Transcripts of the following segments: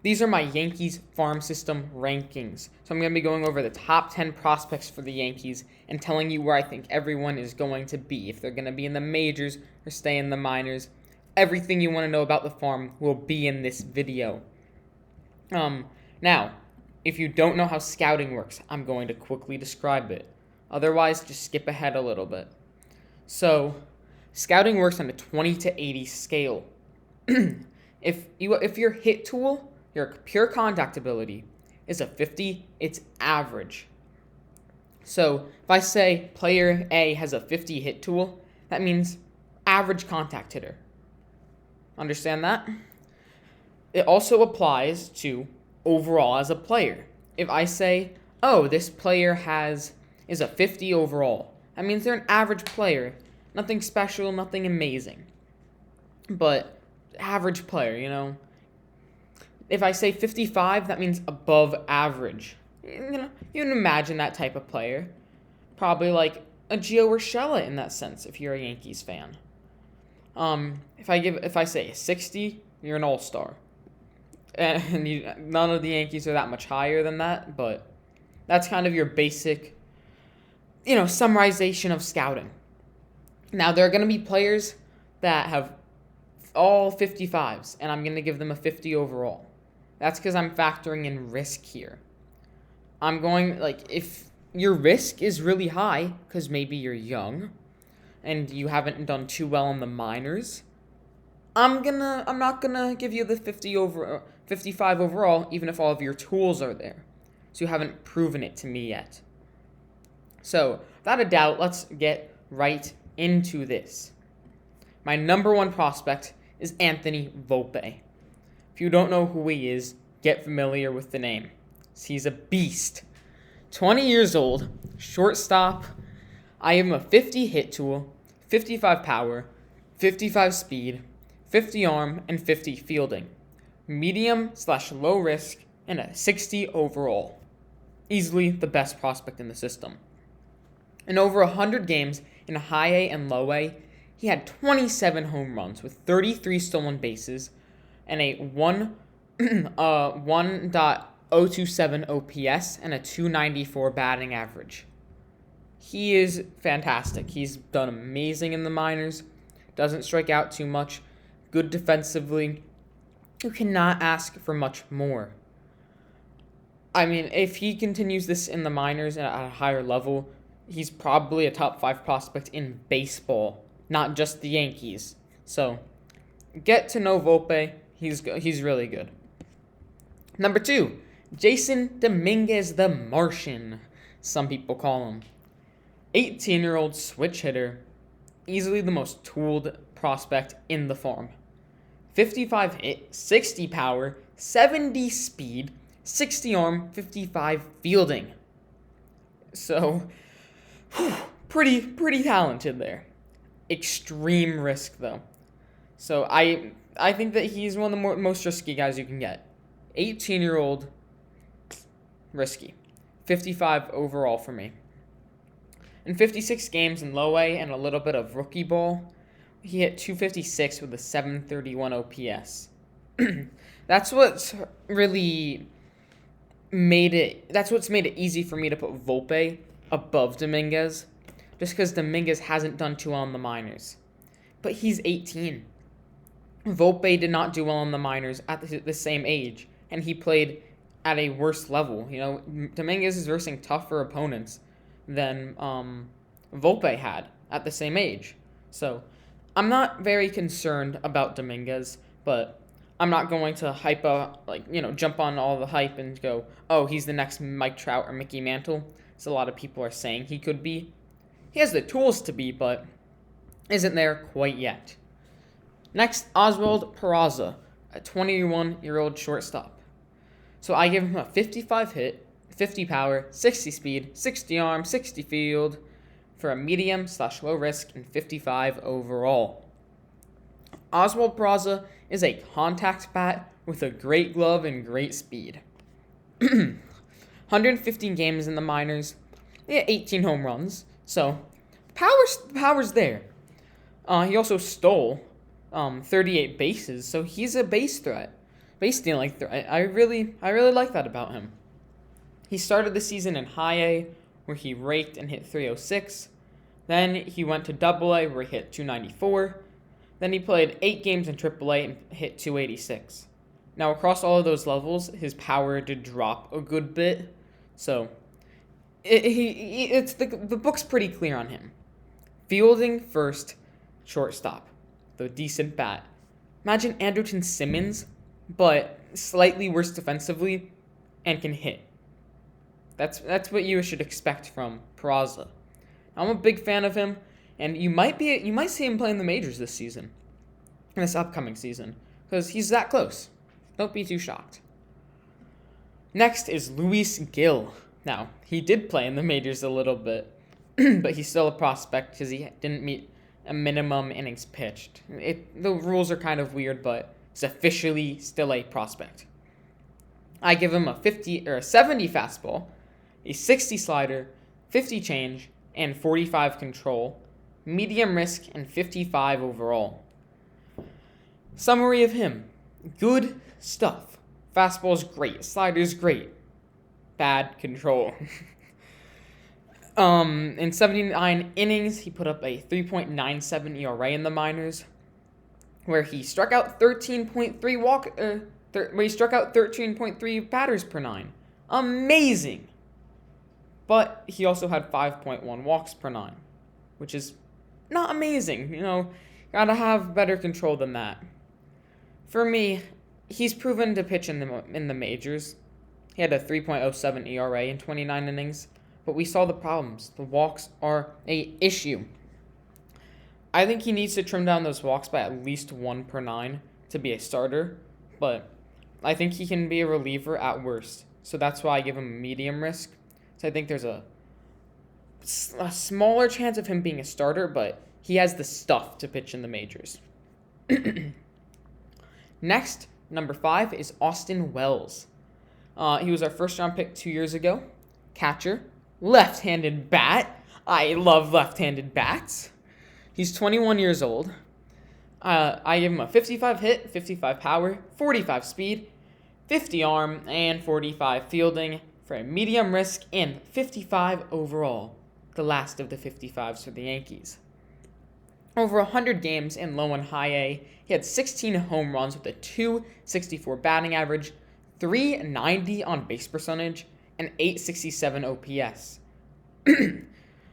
These are my Yankees farm system rankings. So I'm going to be going over the top 10 prospects for the Yankees and telling you where I think everyone is going to be. If they're going to be in the majors or stay in the minors. Everything you want to know about the farm will be in this video. Now, if you don't know how scouting works, I'm going to quickly describe it. Otherwise, just skip ahead a little bit. So, scouting works on a 20 to 80 scale. If your hit tool, your pure contact ability, is a 50, it's average. So, if I say player A has a 50 hit tool, that means average contact hitter. Understand that? It also applies to overall as a player. If I say, oh, this player is a 50 overall, that means they're an average player. Nothing special, nothing amazing. But average player, you know. If I say 55, that means above average. You can imagine that type of player. Probably like a Gio Urshela in that sense, if you're a Yankees fan. If I say 60, you're an all-star. And none of the Yankees are that much higher than that, but that's kind of your basic, summarization of scouting. Now, there are going to be players that have all 55s, and I'm going to give them a 50 overall. That's because I'm factoring in risk here. I'm going, if your risk is really high, because maybe you're young, and you haven't done too well in the minors, I'm not gonna give you the 55 overall, even if all of your tools are there. So you haven't proven it to me yet. So, without a doubt, let's get right into this. My number one prospect is Anthony Volpe. If you don't know who he is, get familiar with the name. He's a beast. 20 years old, shortstop. I am a 50 hit tool, 55 power, 55 speed, 50 arm, and 50 fielding. Medium/low risk, and a 60 overall. Easily the best prospect in the system. In over 100 games in high A and low A, he had 27 home runs with 33 stolen bases and a 1.027 OPS and a 294 batting average. He is fantastic. He's done amazing in the minors. Doesn't strike out too much. Good defensively. You cannot ask for much more. I mean, if he continues this in the minors at a higher level, he's probably a top 5 prospect in baseball, not just the Yankees. So, get to know Volpe. He's really good. Number 2, Jasson Dominguez the Martian, some people call him. 18-year-old switch hitter, easily the most tooled prospect in the farm. 55 hit, 60 power, 70 speed, 60 arm, 55 fielding. So, pretty talented there. Extreme risk though. So I think that he's one of the most risky guys you can get. 18-year-old, risky. 55 overall for me. In 56 games in low A and a little bit of rookie ball, he hit 256 with a 731 OPS. That's what's made it easy for me to put Volpe above Dominguez, just because Dominguez hasn't done too well in the minors. But he's 18. Volpe did not do well in the minors at the same age, and he played at a worse level. Dominguez is versing tougher opponents than Volpe had at the same age. So, I'm not very concerned about Dominguez, but I'm not going to jump on all the hype and go, oh, he's the next Mike Trout or Mickey Mantle, as a lot of people are saying he could be. He has the tools to be, but isn't there quite yet. Next, Oswald Peraza, a 21-year-old shortstop. So I give him a 55 hit, 50 power, 60 speed, 60 arm, 60 field for a medium/low risk and 55 overall. Oswald Peraza is a contact bat with a great glove and great speed. 115 games in the minors. He had 18 home runs, so power's there. He also stole 38 bases, so he's a base threat. base stealing. I really like that about him. He started the season in high A, where he raked and hit 306. Then he went to double A, where he hit 294. Then he played 8 games in triple A and hit 286. Now, across all of those levels, his power did drop a good bit. So, the book's pretty clear on him. Fielding first, shortstop. The decent bat. Imagine Andrelton Simmons, but slightly worse defensively and can hit. That's what you should expect from Peraza. I'm a big fan of him, and you might see him play in the majors this season, in this upcoming season, because he's that close. Don't be too shocked. Next is Luis Gill. Now, he did play in the majors a little bit, but he's still a prospect because he didn't meet a minimum innings pitched. The rules are kind of weird, but he's officially still a prospect. I give him a 70 fastball, a 60 slider, 50 change, and 45 control, medium risk, and 55 overall. Summary of him. Good stuff. Fastball's great. Slider's great. Bad control. In 79 innings, he put up a 3.97 ERA in the minors, where he struck out 13.3 batters per 9. Amazing. But he also had 5.1 walks per 9, which is not amazing. Gotta have better control than that. For me, he's proven to pitch in the majors. He had a 3.07 ERA in 29 innings, but we saw the problems. The walks are an issue. I think he needs to trim down those walks by at least 1 per 9 to be a starter, but I think he can be a reliever at worst. So that's why I give him a medium risk. So I think there's a smaller chance of him being a starter, but he has the stuff to pitch in the majors. Next, number 5 is Austin Wells. He was our first-round pick 2 years ago. Catcher, left-handed bat. I love left-handed bats. He's 21 years old. I give him a 55 hit, 55 power, 45 speed, 50 arm, and 45 fielding for a medium risk and 55 overall, the last of the 55s for the Yankees. Over 100 games in low and high A, he had 16 home runs with a 264 batting average, 390 on base percentage, and 867 OPS.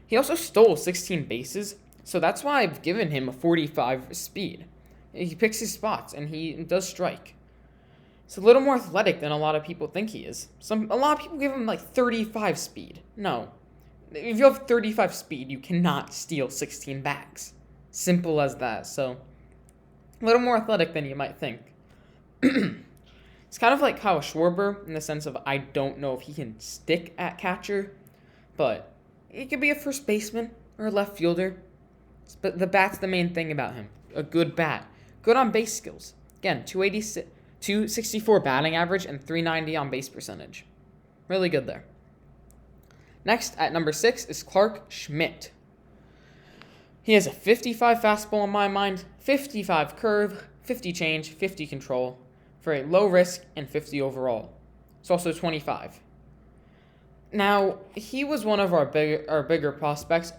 He also stole 16 bases, so that's why I've given him a 45 speed. He picks his spots, and he does strike. He's a little more athletic than a lot of people think he is. A lot of people give him like 35 speed. No. If you have 35 speed, you cannot steal 16 bags. Simple as that. So, a little more athletic than you might think. It's kind of like Kyle Schwarber in the sense of I don't know if he can stick at catcher, but he could be a first baseman or a left fielder. But the bat's the main thing about him. A good bat. Good on base skills. Again, 264 batting average and 390 on base percentage. Really good there. Next, at number 6, is Clarke Schmidt. He has a 55 fastball in my mind, 55 curve, 50 change, 50 control, for a low risk and 50 overall. It's also 25. Now, he was one of our bigger prospects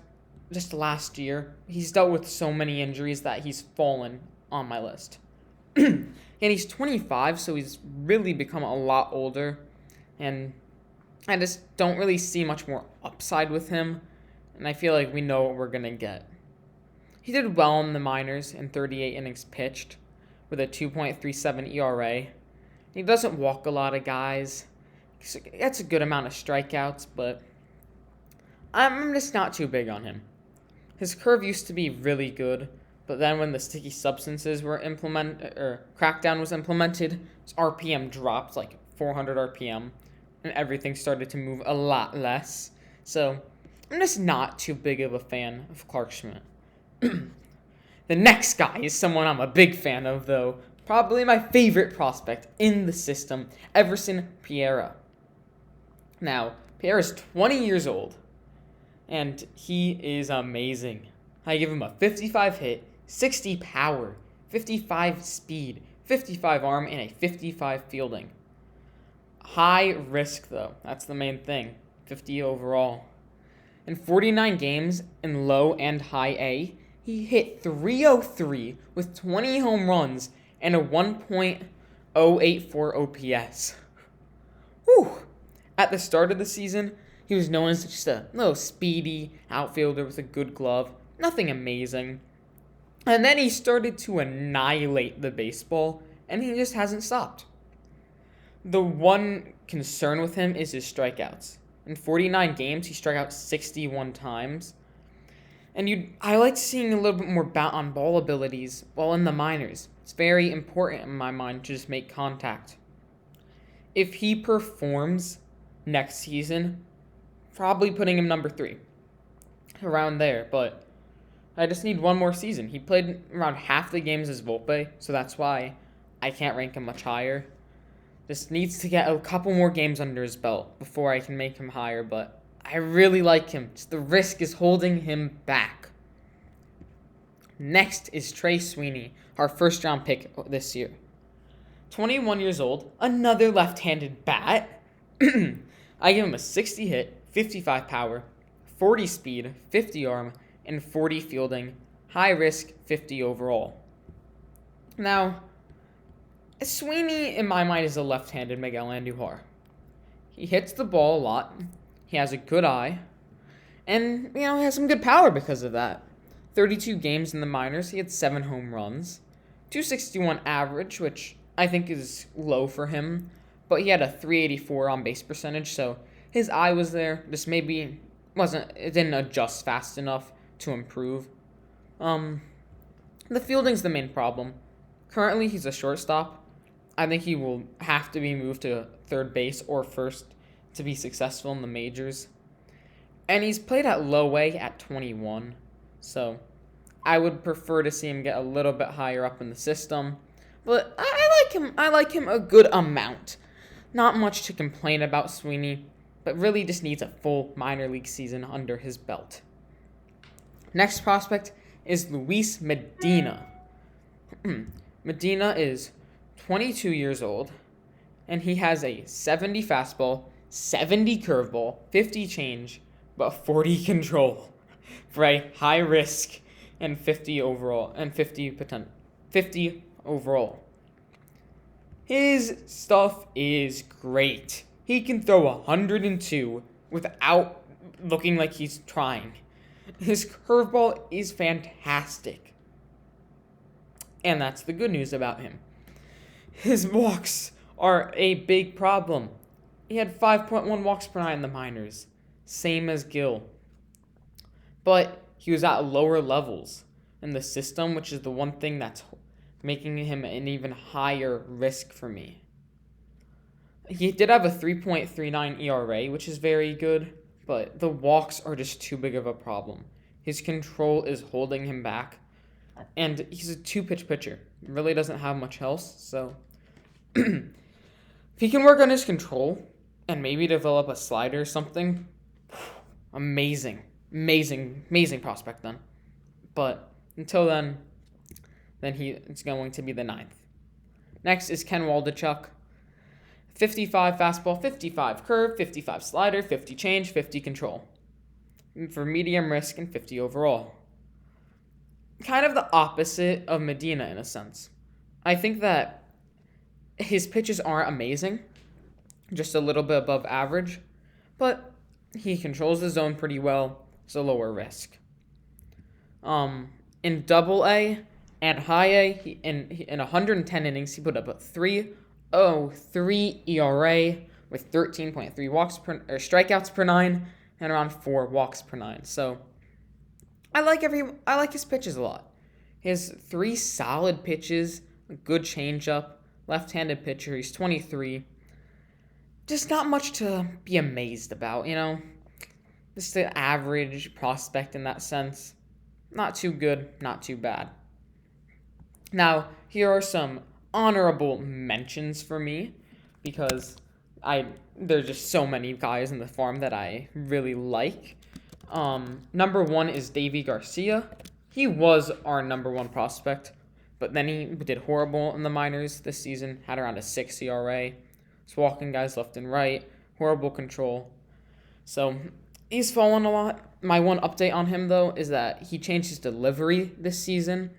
just last year. He's dealt with so many injuries that he's fallen on my list. And he's 25, so he's really become a lot older. And I just don't really see much more upside with him. And I feel like we know what we're going to get. He did well in the minors in 38 innings pitched with a 2.37 ERA. He doesn't walk a lot of guys. That's a good amount of strikeouts, but I'm just not too big on him. His curve used to be really good, but then when the sticky substances were implemented, or crackdown was implemented, his RPM dropped like 400 RPM, and everything started to move a lot less. So I'm just not too big of a fan of Clarke Schmidt. The next guy is someone I'm a big fan of, though. Probably my favorite prospect in the system, Everson Pierra. Now, Pierra's 20 years old, and he is amazing. I give him a 55 hit, 60 power, 55 speed, 55 arm, and a 55 fielding. High risk, though. That's the main thing. 50 overall. In 49 games in low and high A, he hit .303 with 20 home runs and a 1.084 OPS. Whew. At the start of the season, he was known as just a little speedy outfielder with a good glove. Nothing amazing. And then he started to annihilate the baseball, and he just hasn't stopped. The one concern with him is his strikeouts. In 49 games, he struck out 61 times. And I like seeing a little bit more bat-on-ball abilities while in the minors. It's very important in my mind to just make contact. If he performs next season, probably putting him number 3. Around there, but I just need one more season. He played around half the games as Volpe, so that's why I can't rank him much higher. Just needs to get a couple more games under his belt before I can make him higher, but I really like him. Just the risk is holding him back. Next is Trey Sweeney, our first-round pick this year. 21 years old, another left-handed bat. I give him a 60 hit, 55 power, 40 speed, 50 arm, and 40 fielding. High risk, 50 overall. Now, Sweeney, in my mind, is a left-handed Miguel Andujar. He hits the ball a lot. He has a good eye. And, he has some good power because of that. 32 games in the minors, he had 7 home runs. 261 average, which I think is low for him. But he had a 384 on-base percentage, so his eye was there. Just maybe it didn't adjust fast enough to improve. The fielding's the main problem. Currently, he's a shortstop. I think he will have to be moved to third base or first to be successful in the majors. And he's played at low A at 21. So I would prefer to see him get a little bit higher up in the system. But I like him. I like him a good amount. Not much to complain about Sweeney, but really just needs a full minor league season under his belt. Next prospect is Luis Medina. Medina is 22 years old, and he has a 70 fastball, 70 curveball, 50 change, but 40 control for a high risk and 50 overall and 50 overall. His stuff is great. He can throw 102 without looking like he's trying. His curveball is fantastic. And that's the good news about him. His walks are a big problem. He had 5.1 walks per nine in the minors, same as Gill. But he was at lower levels in the system, which is the one thing that's making him an even higher risk for me. He did have a 3.39 ERA, which is very good, but the walks are just too big of a problem. His control is holding him back, and he's a 2-pitch pitcher. Really doesn't have much else, so if he can work on his control and maybe develop a slider or something, amazing prospect then. But until then it's going to be the 9th. Next is Ken Waldichuk. 55 fastball, 55 curve, 55 slider, 50 change, 50 control. For medium risk and 50 overall. Kind of the opposite of Medina in a sense. I think that his pitches aren't amazing, just a little bit above average, but he controls the zone pretty well. It's a lower risk. In Double A and High A, in 110 innings, he put up a 3.03 ERA with 13.3 strikeouts per 9 and around 4 walks per 9. So I like his pitches a lot. He has 3 solid pitches, a good changeup, left-handed pitcher. He's 23. Just not much to be amazed about, Just an average prospect in that sense. Not too good, not too bad. Now, here are some honorable mentions for me, because there's just so many guys in the farm that I really like. Number 1 is Davey Garcia. He was our number 1 prospect, but then he did horrible in the minors this season, had around a 6 ERA. He's walking guys left and right, horrible control. So he's fallen a lot. My one update on him, though, is that he changed his delivery this season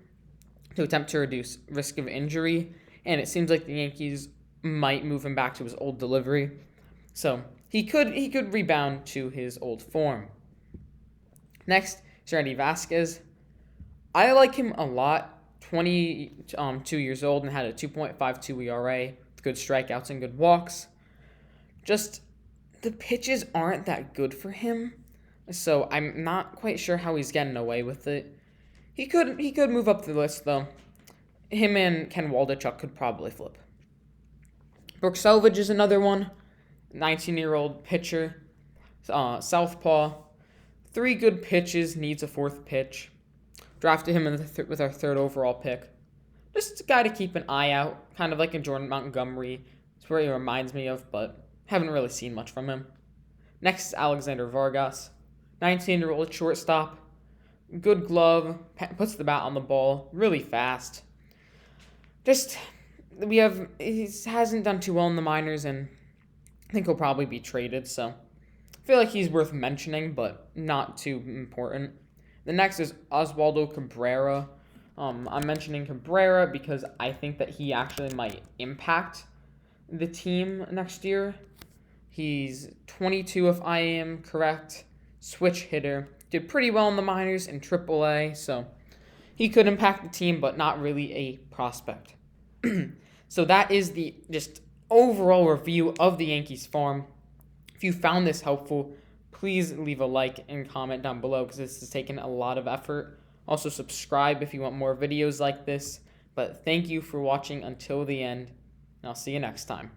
to attempt to reduce risk of injury, and it seems like the Yankees might move him back to his old delivery. So he could rebound to his old form. Next, Serenity Vasquez. I like him a lot. 22 years old and had a 2.52 ERA, good strikeouts and good walks. Just the pitches aren't that good for him, so I'm not quite sure how he's getting away with it. He could move up the list, though. Him and Ken Waldichuk could probably flip. Brooks Selvidge is another one. 19-year-old pitcher. Southpaw. 3 good pitches, needs a 4th pitch. Drafted him with our 3rd overall pick. Just a guy to keep an eye out, kind of like a Jordan Montgomery. It's where he reminds me of, but haven't really seen much from him. Next is Alexander Vargas. 19-year-old shortstop. Good glove, puts the bat on the ball, really fast. He hasn't done too well in the minors, and I think he'll probably be traded, so I feel like he's worth mentioning, but not too important. The next is Oswaldo Cabrera. I'm mentioning Cabrera because I think that he actually might impact the team next year. He's 22 if I am correct, switch hitter. Did pretty well in the minors in AAA, so he could impact the team, but not really a prospect. So that is the just overall review of the Yankees farm. If you found this helpful, please leave a like and comment down below because this has taken a lot of effort. Also subscribe if you want more videos like this. But thank you for watching until the end, and I'll see you next time.